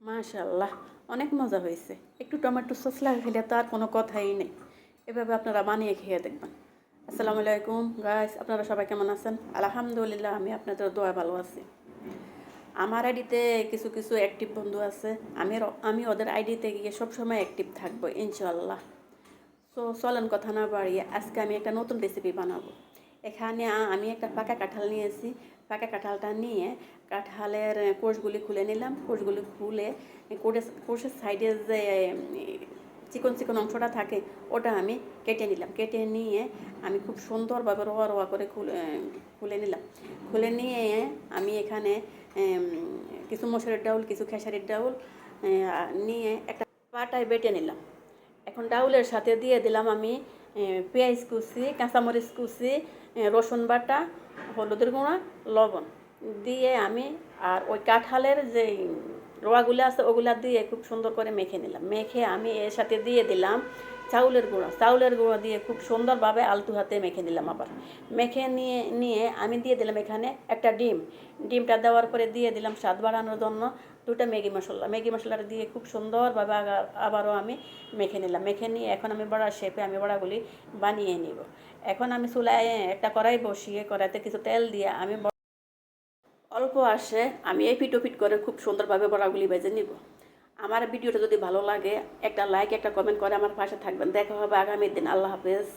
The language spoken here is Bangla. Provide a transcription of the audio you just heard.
মাশাআল্লাহ, অনেক মজা হয়েছে। একটু টমেটো সস লাগিয়ে খেলে তো আর কোনো কথাই নেই। এভাবে আপনারা বানিয়ে খেয়ে দেখবেন। আসসালামু আলাইকুম গাইস, আপনারা সবাই কেমন আছেন? আলহামদুলিল্লাহ, আমি আপনাদের দোয়া ভালো আছি। আমার আইডিতে কিছু কিছু অ্যাক্টিভ বন্ধু আছে। আমি ওদের আইডিতে গিয়ে সবসময় অ্যাক্টিভ থাকবো ইনশাআল্লাহ। সো চলেন কথা না বাড়িয়ে আজকে আমি একটা নতুন রেসিপি বানাবো। এখানে আমি একটা পাকা কাঁঠাল নিয়েছি। পাকা কাঁঠালটা নিয়ে কাঁঠালের কোষগুলি খুলে নিলাম। কোষগুলি খুলে কোষের সাইডে যে চিকন চিকন অংশটা থাকে ওটা আমি কেটে নিলাম। কেটে নিয়ে আমি খুব সুন্দরভাবে রোয়া রোয়া করে খুলে নিলাম। খুলে নিয়ে আমি এখানে কিছু মসুরের ডাউল, কিছু খেসারির ডাউল নিয়ে একটা পাটায় বেটে নিলাম। এখন ডাউলের সাথে দিয়ে দিলাম আমি পেঁয়াজ কুচি, কাঁচামরিচ কুচি, রসুন বাটা, হলুদের গুঁড়া, লবণ দিয়ে আমি আর ওই কাঁঠালের যে রোয়াগুলো আছে ওগুলা দিয়ে খুব সুন্দর করে মেখে নিলাম। মেখে আমি এর সাথে দিয়ে দিলাম চাউলের গুঁড়ো দিয়ে খুব সুন্দরভাবে আলতু হাতে মেখে নিলাম। আবার মেখে নিয়ে আমি দিয়ে দিলাম এখানে একটা ডিমটা দেওয়ার পরে দিয়ে দিলাম স্বাদ বাড়ানোর জন্য দুটো ম্যাগি মশলাটা দিয়ে খুব সুন্দরভাবে আবারও আমি মেখে নিলাম। মেখে নিয়ে এখন আমি বড়ার শেপে আমি বড়াগুলি বানিয়ে নিব। এখন আমি চুলায় একটা কড়াই বসিয়ে কড়াইতে কিছু তেল দিয়ে আমি অল্প আসে আমি এই পিট করে খুব সুন্দরভাবে বড়াগুলি ভেজে নিব। আমার ভিডিওটা যদি ভালো লাগে একটা লাইক একটা কমেন্ট করে আমার পাশে থাকবেন। দেখা হবে আগামী দিন। আল্লাহ হাফেজ।